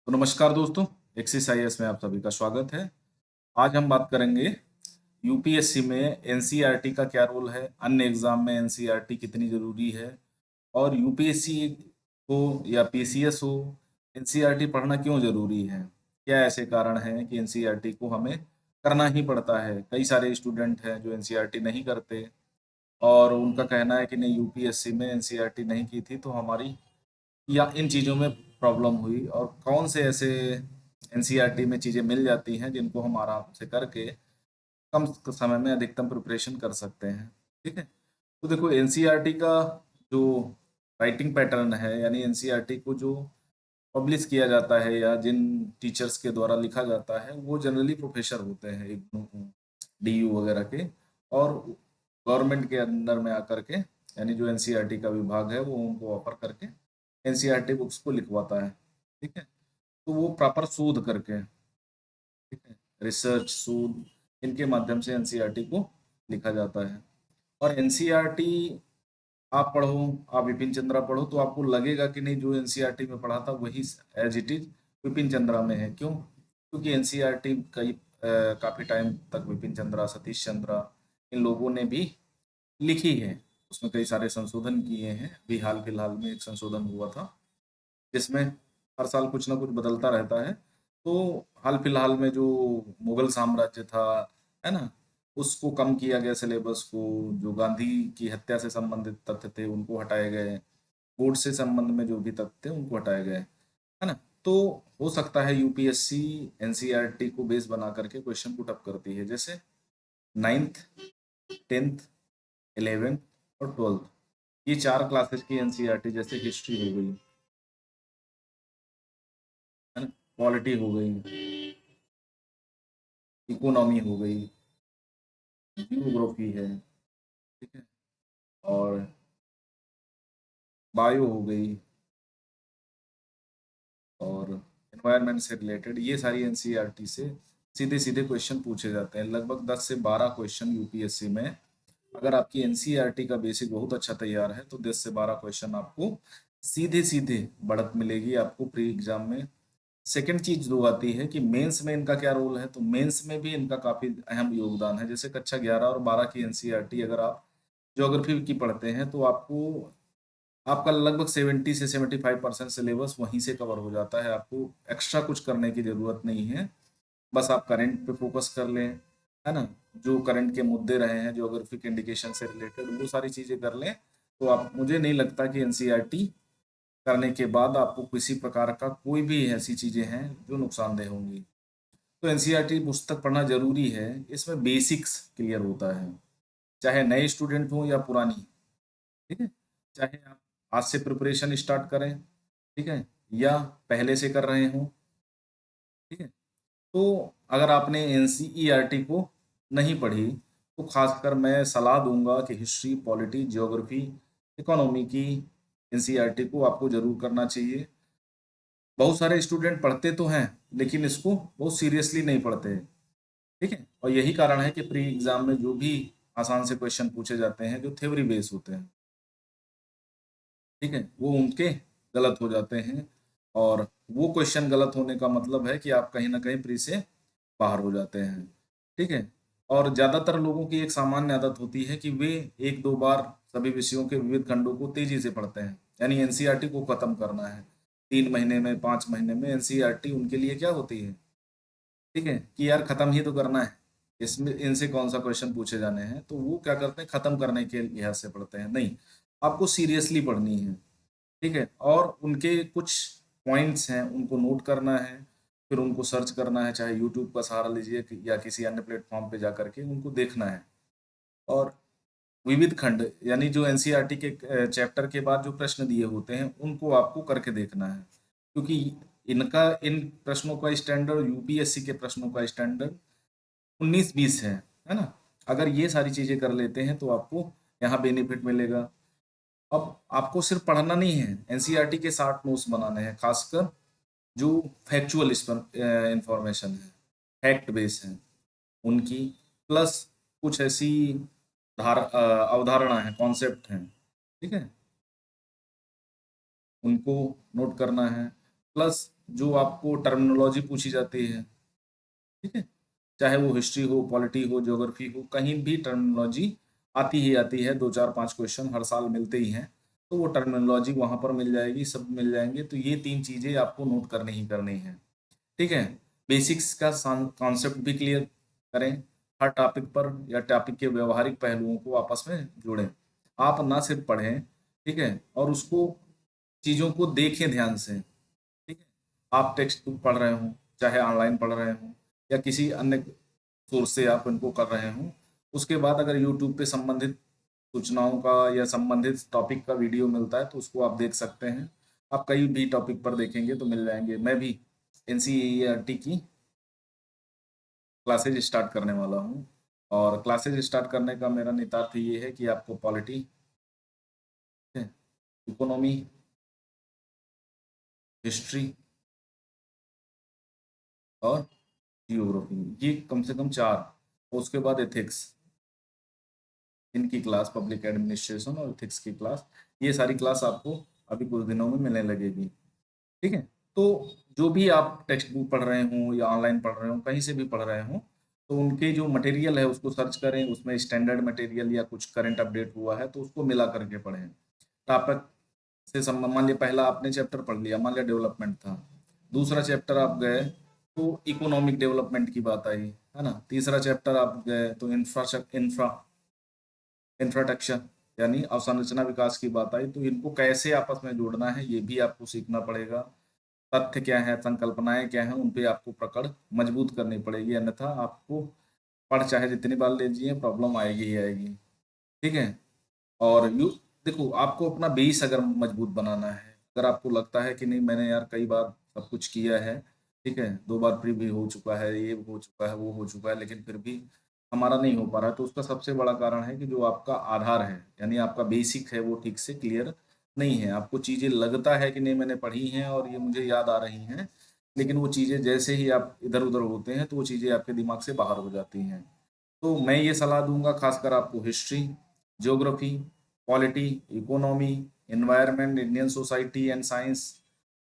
तो नमस्कार दोस्तों, एक्सिस आईएएस में आप सभी का स्वागत है। आज हम बात करेंगे यूपीएससी में एनसीईआरटी का क्या रोल है, अन्य एग्जाम में एनसीईआरटी कितनी जरूरी है और यूपीएससी हो या पीसीएस हो, एनसीईआरटी पढ़ना क्यों जरूरी है। क्या ऐसे कारण हैं कि एनसीईआरटी को हमें करना ही पड़ता है। कई सारे स्टूडेंट हैं जो एनसीईआरटी नहीं करते और उनका कहना है कि नहीं, यूपीएससी में एनसीईआरटी नहीं की थी तो हमारी या इन चीज़ों में प्रॉब्लम हुई, और कौन से ऐसे एनसीईआरटी में चीज़ें मिल जाती हैं जिनको हम आराम से करके कम समय में अधिकतम प्रिपरेशन कर सकते हैं। ठीक है, तो देखो एनसीईआरटी का जो राइटिंग पैटर्न है, यानी एनसीईआरटी को जो पब्लिश किया जाता है या जिन टीचर्स के द्वारा लिखा जाता है वो जनरली प्रोफेसर होते हैं, एक डीयू वगैरह के, और गवर्नमेंट के अंडर में आकर के, यानी जो एनसीईआरटी का विभाग है वो उनको ऑफर करके एनसीईआरटी बुक्स को लिखवाता है। ठीक है, तो वो प्रॉपर शोध करके, ठीक है, रिसर्च शोध, इनके माध्यम से एनसीईआरटी को लिखा जाता है। और एनसीईआरटी आप पढ़ो, आप विपिन चंद्रा पढ़ो तो आपको लगेगा कि नहीं, जो एनसीईआरटी में पढ़ा था वही as it is Vipin Chandra में है। क्यों? क्योंकि एनसीईआरटी कई काफी टाइम तक विपिन चंद्रा, सतीश चंद्रा, इन लोगों ने भी लिखी है। उसमें कई सारे संशोधन किए हैं। अभी हाल फिलहाल में एक संशोधन हुआ था जिसमें हर साल कुछ ना कुछ बदलता रहता है। तो हाल फिलहाल में जो मुगल साम्राज्य था, है ना, उसको कम किया गया सिलेबस को। जो गांधी की हत्या से संबंधित तथ्य थे उनको हटाए गए, कोर्ट से संबंध में जो भी तथ्य थे उनको हटाए गए, है ना। तो हो सकता है यूपीएससी एनसीईआरटी को बेस बना करके क्वेश्चन पुट अप करती है, जैसे नाइन्थ, टेंथ, 11th और 12th, ये चार क्लासेस की एनसीईआरटी, जैसे हिस्ट्री हो गई, है ना, पॉलिटी हो गई, इकोनॉमी हो गई, जियोग्राफी है, ठीक है, और बायो हो गई, और एनवायरनमेंट से रिलेटेड, ये सारी एनसीईआरटी से सीधे सीधे क्वेश्चन पूछे जाते हैं। लगभग 10 से 12 क्वेश्चन यूपीएससी में, अगर आपकी एनसीईआरटी का बेसिक बहुत अच्छा तैयार है तो 10 से 12 क्वेश्चन आपको सीधे सीधे बढ़त मिलेगी आपको प्री एग्जाम में। सेकंड चीज जो आती है कि मेंस में इनका क्या रोल है, तो मेंस में भी इनका काफी अहम योगदान है। जैसे कक्षा 11 और 12 की एनसीईआरटी अगर आप ज्योग्राफी की पढ़ते हैं तो आपको, आपका लगभग 70 से 75% सिलेबस वहीं से कवर हो जाता है। आपको एक्स्ट्रा कुछ करने की जरूरत नहीं है। बस आप करंट पे फोकस कर लें, है ना, जो करंट के मुद्दे रहे हैं ज्योग्राफिक इंडिकेशन से रिलेटेड, वो सारी चीजें कर लें, तो आप, मुझे नहीं लगता कि एनसीईआरटी करने के बाद आपको किसी प्रकार का कोई भी ऐसी चीजें हैं जो नुकसानदेह होंगी। तो एनसीईआरटी पुस्तक पढ़ना जरूरी है। इसमें बेसिक्स क्लियर होता है, चाहे नए स्टूडेंट हो या पुरानी। ठीक है, चाहे आप आज से प्रिपरेशन स्टार्ट करें, ठीक है, या पहले से कर रहे हो, ठीक है। तो अगर आपने एनसीईआरटी को नहीं पढ़ी तो खासकर मैं सलाह दूंगा कि हिस्ट्री, पॉलिटी, ज्योग्राफी, इकोनॉमी की एनसीईआरटी को आपको जरूर करना चाहिए। बहुत सारे स्टूडेंट पढ़ते तो हैं लेकिन इसको बहुत सीरियसली नहीं पढ़ते हैं। ठीक है, और यही कारण है कि प्री एग्जाम में जो भी आसान से क्वेश्चन पूछे जाते हैं जो थ्योरी बेस होते हैं, ठीक है, वो उनके गलत हो जाते हैं। और वो क्वेश्चन गलत होने का मतलब है कि आप कहीं ना कहीं प्री से बाहर हो जाते हैं। ठीक है, और ज्यादातर लोगों की एक सामान्य आदत होती है कि वे एक दो बार सभी विषयों के विविध खंडों को तेजी से पढ़ते हैं, यानी एनसीईआरटी को खत्म करना है 3 महीने में, 5 महीने में। एनसीईआरटी उनके लिए क्या होती है, ठीक है, कि यार खत्म ही तो करना है, इसमें इनसे कौन सा क्वेश्चन पूछे जाने हैं, तो वो क्या करते हैं, खत्म करने के लिहाज से पढ़ते हैं। नहीं, आपको सीरियसली पढ़नी है। ठीक है, और उनके कुछ पॉइंट्स हैं उनको नोट करना है, फिर उनको सर्च करना है, चाहे यूट्यूब का सहारा लीजिए या किसी अन्य प्लेटफॉर्म पे जा करके उनको देखना है। और विविध खंड, यानी जो एनसीईआरटी के चैप्टर के बाद जो प्रश्न दिए होते हैं उनको आपको करके देखना है, क्योंकि इनका, इन प्रश्नों का स्टैंडर्ड, यूपीएससी के प्रश्नों का स्टैंडर्ड 19-20 है ना। अगर ये सारी चीजें कर लेते हैं तो आपको यहाँ बेनिफिट मिलेगा। अब आपको सिर्फ पढ़ना नहीं है, एनसीईआरटी के 60 नोट्स बनाने हैं, खासकर जो फैक्चुअल इंफॉर्मेशन है, फैक्ट बेस है उनकी, प्लस कुछ ऐसी अवधारणा है, कॉन्सेप्ट हैं, ठीक है, उनको नोट करना है। प्लस जो आपको टर्मिनोलॉजी पूछी जाती है, ठीक है, चाहे वो हिस्ट्री हो, पॉलिटी हो, ज्योग्राफी हो, कहीं भी टर्मिनोलॉजी आती ही आती है। 2 4 5 क्वेश्चन हर साल मिलते ही हैं, तो वो टर्मिनोलॉजी वहाँ पर मिल जाएगी, सब मिल जाएंगे। तो ये 3 चीज़ें आपको नोट करनी ही करनी है, ठीक है। बेसिक्स का कॉन्सेप्ट भी क्लियर करें हर टॉपिक पर, या टॉपिक के व्यवहारिक पहलुओं को आपस में जोड़ें। आप ना सिर्फ पढ़ें, ठीक है, और उसको चीज़ों को देखें ध्यान से, ठीक है। आप टेक्स्ट बुक पढ़ रहे हो, चाहे ऑनलाइन पढ़ रहे हो, या किसी अन्य सोर्स से आप इनको कर रहे हो, उसके बाद अगर यूट्यूब पे संबंधित सूचनाओं का या संबंधित टॉपिक का वीडियो मिलता है तो उसको आप देख सकते हैं। आप कई भी टॉपिक पर देखेंगे तो मिल जाएंगे। मैं भी एनसीईआरटी की क्लासेज स्टार्ट करने वाला हूँ, और क्लासेज स्टार्ट करने का मेरा नितार्थ ये है कि आपको पॉलिटी, इकोनॉमी, हिस्ट्री और जियोग्राफी, ये कम से कम 4, और उसके बाद एथिक्स, इनकी क्लास, पब्लिक एडमिनिस्ट्रेशन और एथिक्स की क्लास, ये सारी क्लास आपको अभी कुछ दिनों में मिलने लगेगी, ठीक है। तो जो भी आप टेक्स्ट बुक पढ़ रहे हो या ऑनलाइन पढ़ रहे हो, कहीं से भी पढ़ रहे हो, तो उनके जो मटेरियल है उसको सर्च करें, उसमें स्टैंडर्ड मटेरियल या कुछ करंट अपडेट हुआ है तो उसको मिला करके पढ़ें। टॉपिक से संबंध, मान लिया पहला आपने चैप्टर पढ़ लिया, मान लिया डेवलपमेंट था, दूसरा चैप्टर आप गए तो इकोनॉमिक डेवलपमेंट की बात आई, है ना, तीसरा चैप्टर आप गए तो इंफ्रास्ट्रक्चर यानी अवसंरचना विकास की बात आई, तो इनको कैसे आपस में जोड़ना है ये भी आपको सीखना पड़ेगा। तथ्य क्या है, संकल्पनाएं क्या हैं, उन पे आपको पकड़ मजबूत करनी पड़ेगी, अन्यथा आपको पढ़ चाहे जितनी बार लीजिए प्रॉब्लम आएगी ही आएगी, ठीक है। और यू देखो, आपको अपना बेस अगर मजबूत बनाना है, अगर आपको लगता है कि नहीं मैंने यार कई बार सब कुछ किया है, ठीक है, 2 बार प्री भी हो चुका है, ये हो चुका है, वो हो चुका है, लेकिन फिर भी हमारा नहीं हो पा रहा है, तो उसका सबसे बड़ा कारण है कि जो आपका आधार है, यानी आपका बेसिक है, वो ठीक से क्लियर नहीं है। आपको चीज़ें लगता है कि नहीं मैंने पढ़ी हैं और ये मुझे याद आ रही हैं, लेकिन वो चीज़ें जैसे ही आप इधर उधर होते हैं तो वो चीज़ें आपके दिमाग से बाहर हो जाती हैं। तो मैं ये सलाह दूंगा खासकर आपको, history, geography, polity, economy, environment, Indian society and science,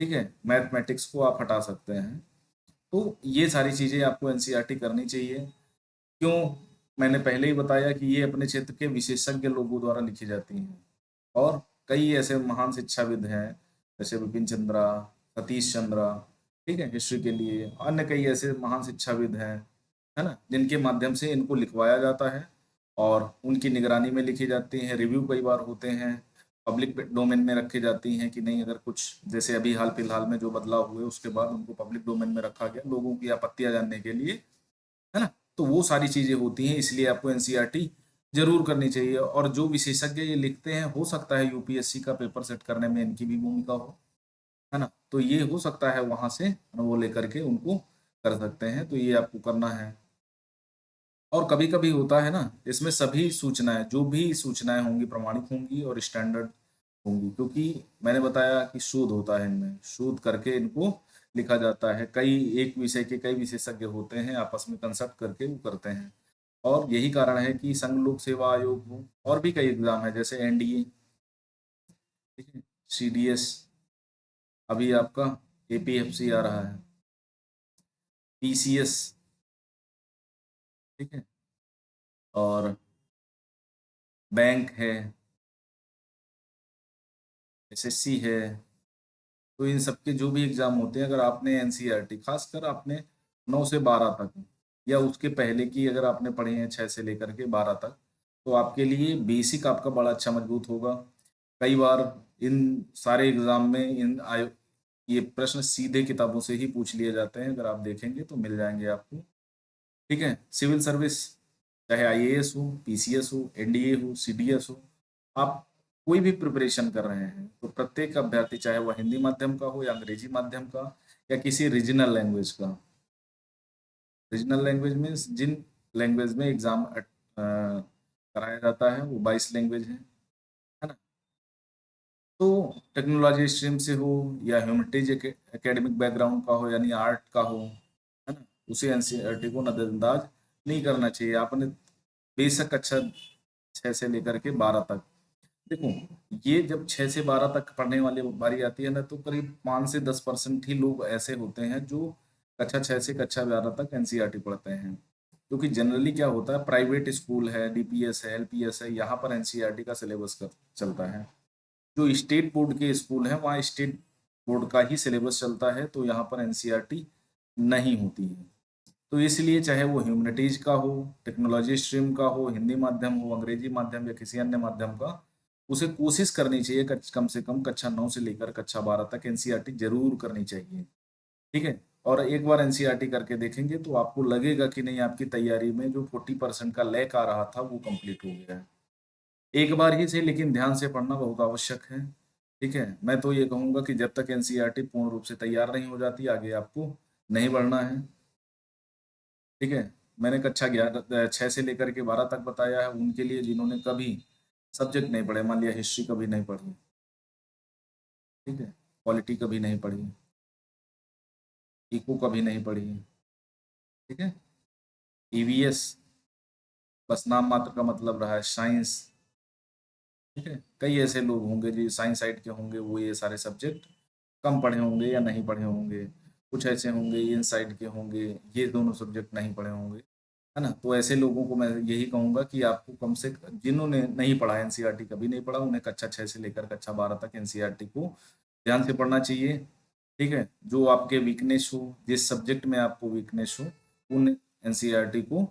ठीक है, मैथमेटिक्स को आप हटा सकते हैं। तो ये सारी चीज़ें आपको एनसीईआरटी करनी चाहिए। क्यों? मैंने पहले ही बताया कि ये अपने क्षेत्र के विशेषज्ञ लोगों द्वारा लिखी जाती हैं, और कई ऐसे महान शिक्षाविद हैं जैसे विपिन चंद्रा, सतीश चंद्रा, ठीक है, हिस्ट्री के लिए, अन्य कई ऐसे महान शिक्षाविद हैं, है ना, जिनके माध्यम से इनको लिखवाया जाता है और उनकी निगरानी में लिखी जाती हैं। रिव्यू कई बार होते हैं, पब्लिक डोमेन में रखी जाती हैं कि नहीं, अगर कुछ जैसे अभी हाल फिलहाल में जो बदलाव हुए उसके बाद उनको पब्लिक डोमेन में रखा गया लोगों की आपत्तियां जानने के लिए, है ना। तो वो सारी चीजें होती हैं, इसलिए आपको एनसीईआरटी जरूर करनी चाहिए। और जो विशेषज्ञ ये लिखते हैं, हो सकता है यूपीएससी का पेपर सेट करने में इनकी भी भूमिका हो, है ना, तो ये हो सकता है वहां से वो लेकर के उनको कर सकते हैं, तो ये आपको करना है। और कभी कभी होता है ना, इसमें सभी सूचनाएं, जो भी सूचनाएं होंगी प्रमाणित होंगी और स्टैंडर्ड होंगी, क्योंकि मैंने बताया कि शोध होता है, इनमें शोध करके इनको लिखा जाता है। कई एक विषय के कई विशेषज्ञ होते हैं, आपस में कंसल्ट करके वो करते हैं। और यही कारण है कि संघ लोक सेवा आयोग हो, और भी कई एग्जाम है जैसे एनडीए, ठीक है, सीडीएस, अभी आपका एपीएफसी आ रहा है, पीसीएस, ठीक है, और बैंक है, एसएससी है। तो इन सब के जो भी एग्जाम होते हैं, अगर आपने एनसीईआरटी खासकर आपने 9 से 12 तक, या उसके पहले की अगर आपने पढ़े हैं 6 से लेकर के 12 तक, तो आपके लिए बेसिक आपका बड़ा अच्छा मजबूत होगा। कई बार इन सारे एग्जाम में ये प्रश्न सीधे किताबों से ही पूछ लिए जाते हैं, अगर आप देखेंगे तो मिल जाएंगे आपको, ठीक है। सिविल सर्विस, चाहे आईएएस हो, पीसीएस हो, एनडीए हो, सीडीएस हो, आप कोई भी प्रिपरेशन कर रहे हैं तो प्रत्येक अभ्यर्थी, चाहे वह हिंदी माध्यम का हो या अंग्रेजी माध्यम का या किसी रीजनल लैंग्वेज का, रीजनल लैंग्वेज में जिन लैंग्वेज में एग्जाम कराया जाता है वो 22 लैंग्वेज है ना। तो टेक्नोलॉजी स्ट्रीम से हो या ह्यूमैनिटीज एकेडमिक बैकग्राउंड का हो, यानी आर्ट का हो, है ना, उसे एनसीईआरटी को नजरअंदाज नहीं करना चाहिए। आपने बेशक अच्छा 6 से लेकर के 12 तक देखो, ये जब 6 से 12 तक पढ़ने वाली बारी आती है ना, तो करीब 5 से 10% ही लोग ऐसे होते हैं जो कक्षा 6 से कक्षा 12 तक एनसीईआरटी पढ़ते हैं। क्योंकि जनरली क्या होता है, प्राइवेट स्कूल है, डीपीएस है, एलपीएस है, यहाँ पर एनसीईआरटी का सिलेबस चलता है। जो स्टेट बोर्ड के स्कूल हैं वहाँ स्टेट बोर्ड का ही सिलेबस चलता है, तो यहाँ पर एनसीईआरटी नहीं होती है। तो इसलिए चाहे वो ह्यूमैनिटीज का हो, टेक्नोलॉजी स्ट्रीम का हो, हिंदी माध्यम हो, अंग्रेजी माध्यम या किसी अन्य माध्यम का, उसे कोशिश करनी चाहिए कम से कम कक्षा 9 से लेकर कक्षा 12 तक एनसीईआरटी जरूर करनी चाहिए। ठीक है। और एक बार एनसीईआरटी करके देखेंगे तो आपको लगेगा कि नहीं, आपकी तैयारी में जो 40% का लैक आ रहा था वो कंप्लीट हो गया है। एक बार ही से, लेकिन ध्यान से पढ़ना बहुत आवश्यक है। ठीक है। मैं तो ये कहूंगा कि जब तक एनसीईआरटी पूर्ण रूप से तैयार नहीं हो जाती, आगे आपको नहीं बढ़ना है। ठीक है। मैंने कक्षा 11 6 से लेकर के 12 तक बताया है उनके लिए जिन्होंने कभी सब्जेक्ट नहीं पढ़े, मान लिया हिस्ट्री कभी नहीं पढ़ी, ठीक है, पॉलिटी कभी नहीं पढ़ी, इको कभी नहीं पढ़ी, ठीक है, ईवीएस बस नाम मात्र का मतलब रहा है, साइंस, ठीक है। कई ऐसे लोग होंगे जो साइंस साइड के होंगे, वो ये सारे सब्जेक्ट कम पढ़े होंगे या नहीं पढ़े होंगे। कुछ ऐसे होंगे इन साइड के होंगे, ये दोनों सब्जेक्ट नहीं पढ़े होंगे, है ना। तो ऐसे लोगों को मैं यही कहूंगा कि आपको कम से जिन्होंने नहीं पढ़ा, एनसीईआरटी कभी नहीं पढ़ा, उन्हें कक्षा 6 से लेकर कक्षा 12 तक एनसीईआरटी को ध्यान से पढ़ना चाहिए। ठीक है। जो आपके वीकनेस हो, जिस सब्जेक्ट में आपको वीकनेस हो, उन एनसीईआरटी को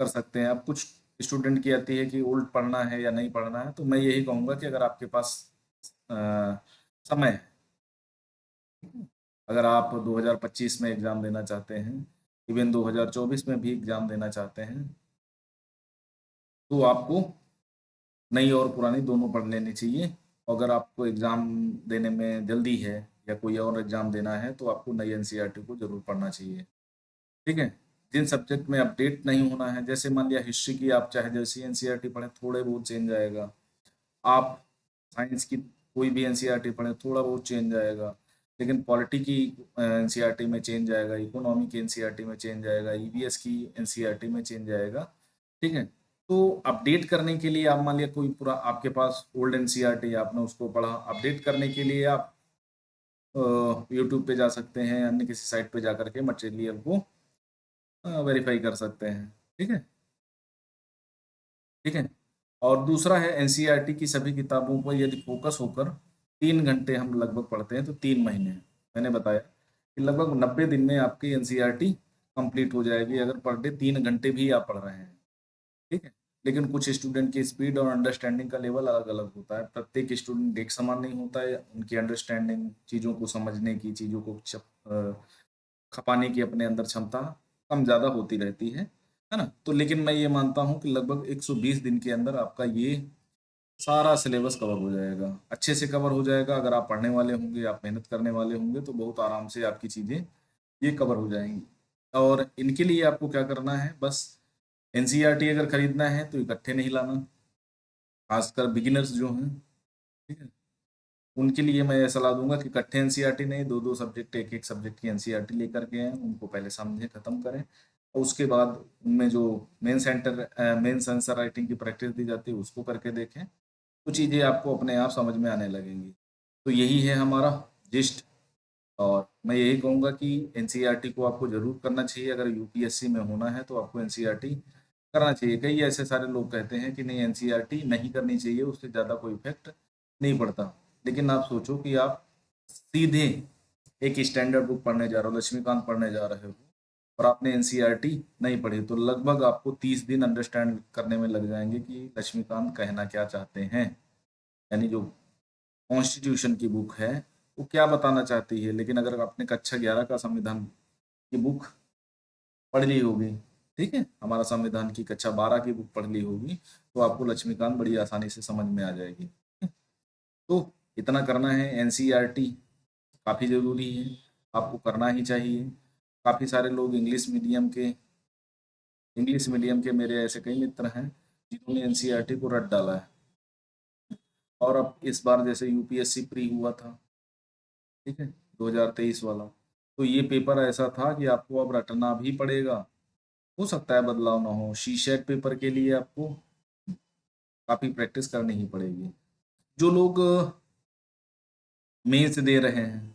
कर सकते हैं। अब कुछ स्टूडेंट की आती है कि ओल्ड पढ़ना है या नहीं पढ़ना है, तो मैं यही कहूँगा कि अगर आपके पास अ, समय है, अगर आप 2025 में एग्ज़ाम देना चाहते हैं, इवन 2024 में भी एग्ज़ाम देना चाहते हैं, तो आपको नई और पुरानी दोनों पढ़ लेनी चाहिए। अगर आपको एग्ज़ाम देने में जल्दी है या कोई और एग्ज़ाम देना है, तो आपको नई एनसीईआरटी को ज़रूर पढ़ना चाहिए। ठीक है। जिन सब्जेक्ट में अपडेट नहीं होना है, जैसे मान लिया हिस्ट्री की आप चाहे जैसी एनसीईआरटी पढ़ें, थोड़े बहुत चेंज आएगा। आप साइंस की कोई भी एनसीईआरटी पढ़ें, थोड़ा बहुत चेंज आएगा। लेकिन पॉलिटी की एनसीईआरटी में चेंज आएगा, इकोनॉमी की एनसीईआरटी में चेंज आएगा, ईवीएस की एनसीईआरटी में चेंज आएगा। ठीक है। तो अपडेट करने के लिए आप मान लिया कोई पूरा आपके पास ओल्ड एनसीईआरटी आपने उसको पढ़ा, अपडेट करने के लिए आप यूट्यूब पे जा सकते हैं, अन्य किसी साइट पे जा करके मटेरियल को वेरीफाई कर सकते हैं। ठीक है। ठीक है। और दूसरा है, एनसीईआरटी की सभी किताबों पर यदि फोकस होकर 3 घंटे हम लगभग पढ़ते हैं तो 3 महीने, मैंने बताया कि लगभग 90 दिन में आपकी एनसीईआरटी कंप्लीट हो जाएगी, अगर पर डे 3 घंटे भी आप पढ़ रहे हैं। ठीक है। लेकिन कुछ स्टूडेंट की स्पीड और अंडरस्टैंडिंग का लेवल अलग अलग होता है, प्रत्येक स्टूडेंट एक समान नहीं होता है, उनकी अंडरस्टैंडिंग, चीज़ों को समझने की, चीज़ों को खपाने की अपने अंदर क्षमता कम ज़्यादा होती रहती है ना। तो लेकिन मैं ये मानता हूँ कि लगभग 120 दिन के अंदर आपका ये सारा सिलेबस कवर हो जाएगा, अच्छे से कवर हो जाएगा। अगर आप पढ़ने वाले होंगे, आप मेहनत करने वाले होंगे, तो बहुत आराम से आपकी चीज़ें ये कवर हो जाएंगी। और इनके लिए आपको क्या करना है, बस एनसीईआरटी अगर खरीदना है तो इकट्ठे नहीं लाना, खासकर बिगिनर्स जो हैं। ठीक है। उनके लिए मैं ये सलाह दूंगा कि इकट्ठे एनसीईआरटी नहीं, दो दो सब्जेक्ट, एक एक सब्जेक्ट की एनसीईआरटी लेकर के आए, उनको पहले समझें, खत्म करें, और उसके बाद उनमें जो मेंस आंसर राइटिंग की प्रैक्टिस दी जाती है उसको करके देखें, तो चीज़ें आपको अपने आप समझ में आने लगेंगी। तो यही है हमारा जिस्ट। और मैं यही कहूँगा कि एनसीईआरटी को आपको ज़रूर करना चाहिए, अगर यूपीएससी में होना है तो आपको एनसीईआरटी करना चाहिए। कई ऐसे सारे लोग कहते हैं कि नहीं, एनसीईआरटी नहीं करनी चाहिए, उससे ज़्यादा कोई इफेक्ट नहीं पड़ता। लेकिन आप सोचो कि आप सीधे एक स्टैंडर्ड बुक पढ़ने जा रहे हो, लक्ष्मीकांत पढ़ने जा रहे हो, और आपने एनसीईआरटी नहीं पढ़ी, तो लगभग आपको 30 दिन अंडरस्टैंड करने में लग जाएंगे कि लक्ष्मीकांत कहना क्या चाहते हैं, यानी जो कॉन्स्टिट्यूशन की बुक है वो क्या बताना चाहती है। लेकिन अगर आपने कक्षा 11 का संविधान की बुक पढ़ ली होगी, ठीक है, हमारा संविधान की कक्षा 12 की बुक पढ़ ली होगी, तो आपको लक्ष्मीकांत बड़ी आसानी से समझ में आ जाएगी। तो इतना करना है, एनसीईआरटी काफ़ी ज़रूरी है, आपको करना ही चाहिए। काफ़ी सारे लोग इंग्लिश मीडियम के मेरे ऐसे कई मित्र हैं जिन्होंने एनसीईआरटी को रट डाला है। और अब इस बार जैसे यूपीएससी प्री हुआ था, ठीक है, 2023 वाला, तो ये पेपर ऐसा था कि आपको अब रटना भी पड़ेगा। हो सकता है बदलाव ना हो, सी शेट पेपर के लिए आपको काफ़ी प्रैक्टिस करनी ही पड़ेगी। जो लोग मेंस दे रहे हैं,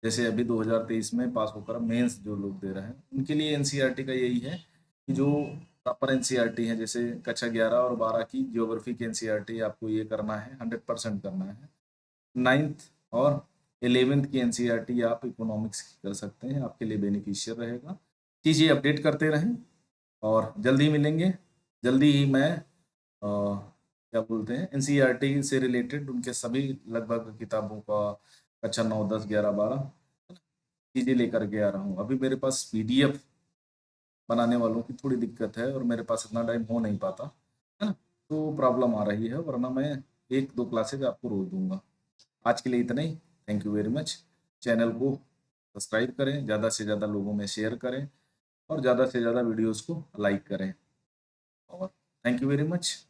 जैसे अभी 2023 में पास होकर मेंस जो लोग दे रहे हैं, उनके लिए एनसीईआरटी का यही है कि जो प्रॉपर एनसीईआरटी है, जैसे कक्षा 11 और 12 की ज्योग्राफी की एनसीईआरटी आपको ये करना है, 100% करना है। 9th और 11th की एनसीईआरटी आप इकोनॉमिक्स की कर सकते हैं, आपके लिए बेनिफिशियल रहेगा। चीज़ें अपडेट करते रहें और जल्दी मिलेंगे। जल्दी ही मैं क्या बोलते हैं, एनसीईआरटी से रिलेटेड उनके सभी लगभग किताबों का कक्षा 9, 10, 11, 12 चीज़ें लेकर के आ रहा हूँ। अभी मेरे पास पीडीएफ बनाने वालों की थोड़ी दिक्कत है और मेरे पास इतना टाइम हो नहीं पाता है ना, तो प्रॉब्लम आ रही है, वरना मैं 1-2 क्लासेज आपको रोज दूंगा। आज के लिए इतना ही। Thank you very much. Channel को सब्सक्राइब करें, ज़्यादा से ज़्यादा लोगों में शेयर करें और ज़्यादा से ज़्यादा वीडियोस को लाइक करें। और थैंक यू वेरी मच।